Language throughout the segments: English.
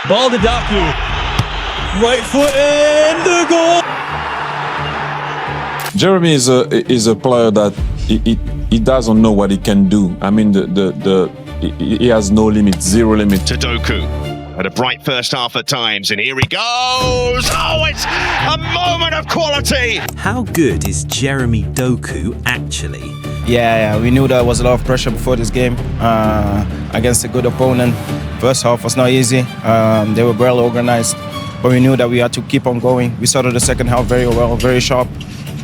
Ball to Doku. Right foot in the goal. Jérémy is a player that he doesn't know what he can do. I mean, he has no limit, zero limit. To Doku. Had a bright first half at times, and here he goes! Oh, it's a moment of quality! How good is Jérémy Doku actually? Yeah, we knew there was a lot of pressure before this game against a good opponent. First half was not easy. They were well organized, but we knew that we had to keep on going. We started the second half very well, very sharp,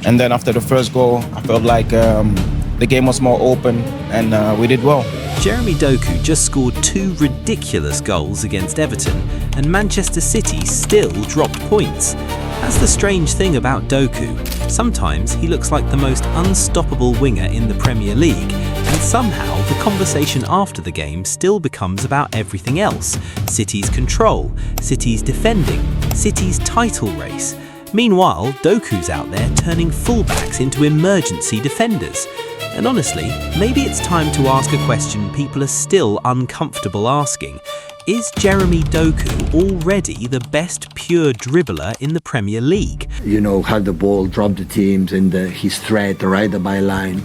and then after the first goal, I felt like the game was more open, and we did well. Jérémy Doku just scored 2 ridiculous goals against Everton, and Manchester City still dropped points. That's the strange thing about Doku. Sometimes he looks like the most unstoppable winger in the Premier League, and somehow the conversation after the game still becomes about everything else. City's control, City's defending, City's title race. Meanwhile, Doku's out there turning fullbacks into emergency defenders. And honestly, maybe it's time to ask a question people are still uncomfortable asking. Is Jérémy Doku already the best pure dribbler in the Premier League? You know, have the ball, drop the teams, and his threat right the byline.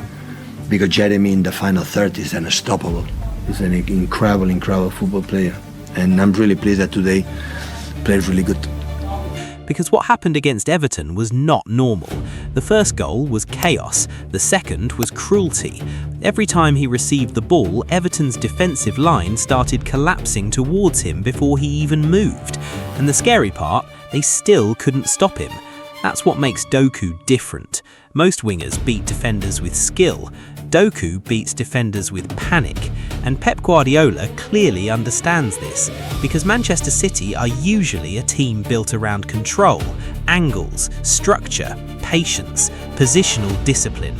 Because Jérémy in the final third is unstoppable. He's an incredible football player. And I'm really pleased that today played really good. Because what happened against Everton was not normal. The first goal was chaos, the second was cruelty. Every time he received the ball, Everton's defensive line started collapsing towards him before he even moved. And the scary part, they still couldn't stop him. That's what makes Doku different. Most wingers beat defenders with skill. Doku beats defenders with panic, and Pep Guardiola clearly understands this, because Manchester City are usually a team built around control, angles, structure, patience, positional discipline.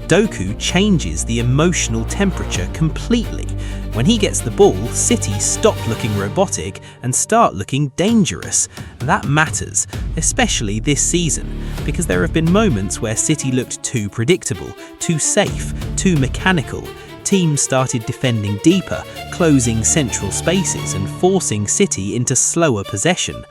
Doku changes the emotional temperature completely. When he gets the ball, City stop looking robotic and start looking dangerous. That matters, especially this season, because there have been moments where City looked too predictable, too safe, too mechanical. Teams started defending deeper, closing central spaces and forcing City into slower possession.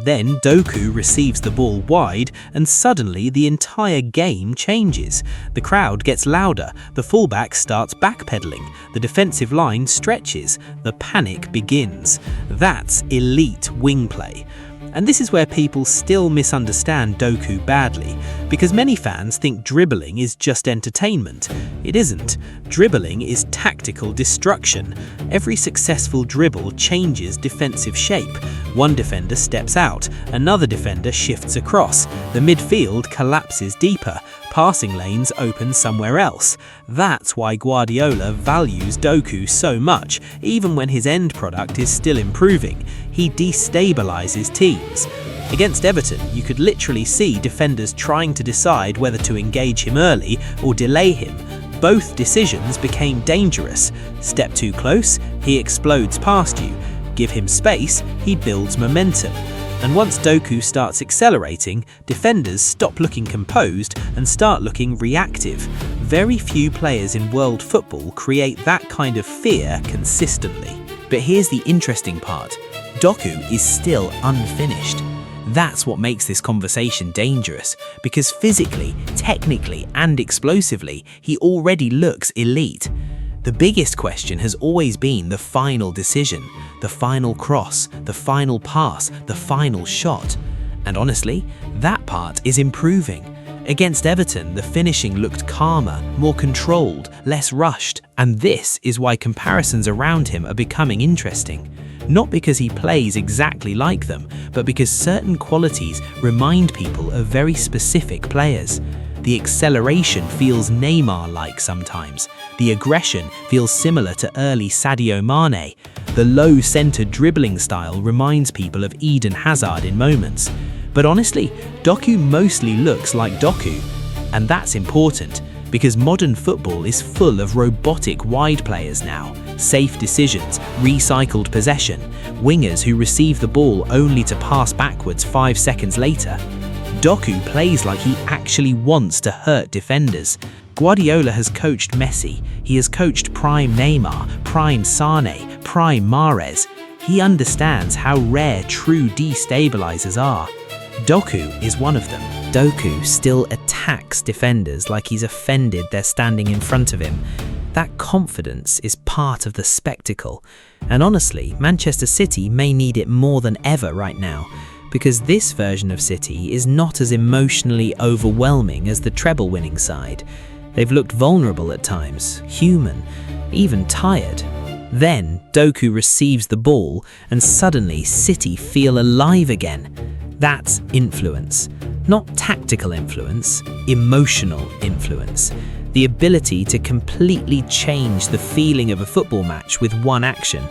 Then Doku receives the ball wide, and suddenly the entire game changes. The crowd gets louder, the fullback starts backpedaling, the defensive line stretches, the panic begins. That's elite wing play. And this is where people still misunderstand Doku badly, because many fans think dribbling is just entertainment. It isn't. Dribbling is tactical destruction. Every successful dribble changes defensive shape. One defender steps out, another defender shifts across, the midfield collapses deeper, passing lanes open somewhere else. That's why Guardiola values Doku so much, even when his end product is still improving. He destabilizes teams. Against Everton, you could literally see defenders trying to decide whether to engage him early or delay him. Both decisions became dangerous. Step too close, he explodes past you. Give him space, he builds momentum. And once Doku starts accelerating, defenders stop looking composed and start looking reactive. Very few players in world football create that kind of fear consistently. But here's the interesting part. Doku is still unfinished. That's what makes this conversation dangerous, because physically, technically, and explosively, he already looks elite. The biggest question has always been the final decision, the final cross, the final pass, the final shot. And honestly, that part is improving. Against Everton, the finishing looked calmer, more controlled, less rushed, and this is why comparisons around him are becoming interesting. Not because he plays exactly like them, but because certain qualities remind people of very specific players. The acceleration feels Neymar-like sometimes. The aggression feels similar to early Sadio Mane. The low-centered dribbling style reminds people of Eden Hazard in moments. But honestly, Doku mostly looks like Doku. And that's important, because modern football is full of robotic wide players now. Safe decisions, recycled possession, wingers who receive the ball only to pass backwards 5 seconds later. Doku plays like he actually wants to hurt defenders. Guardiola has coached Messi, he has coached prime Neymar, prime Sane, prime Mahrez. He understands how rare true destabilizers are. Doku is one of them. Doku still attacks defenders like he's offended they're standing in front of him. That confidence is part of the spectacle. And honestly, Manchester City may need it more than ever right now, because this version of City is not as emotionally overwhelming as the treble-winning side. They've looked vulnerable at times, human, even tired. Then Doku receives the ball and suddenly City feel alive again. That's influence. Not tactical influence, emotional influence. The ability to completely change the feeling of a football match with one action.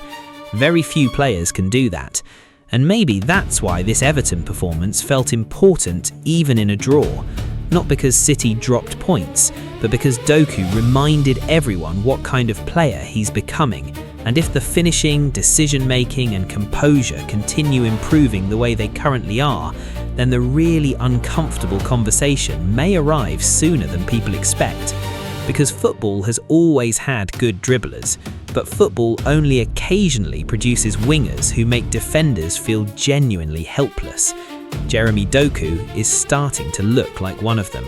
Very few players can do that. And maybe that's why this Everton performance felt important even in a draw. Not because City dropped points, but because Doku reminded everyone what kind of player he's becoming. And if the finishing, decision-making and composure continue improving the way they currently are, then the really uncomfortable conversation may arrive sooner than people expect. Because football has always had good dribblers, but football only occasionally produces wingers who make defenders feel genuinely helpless. Jérémy Doku is starting to look like one of them.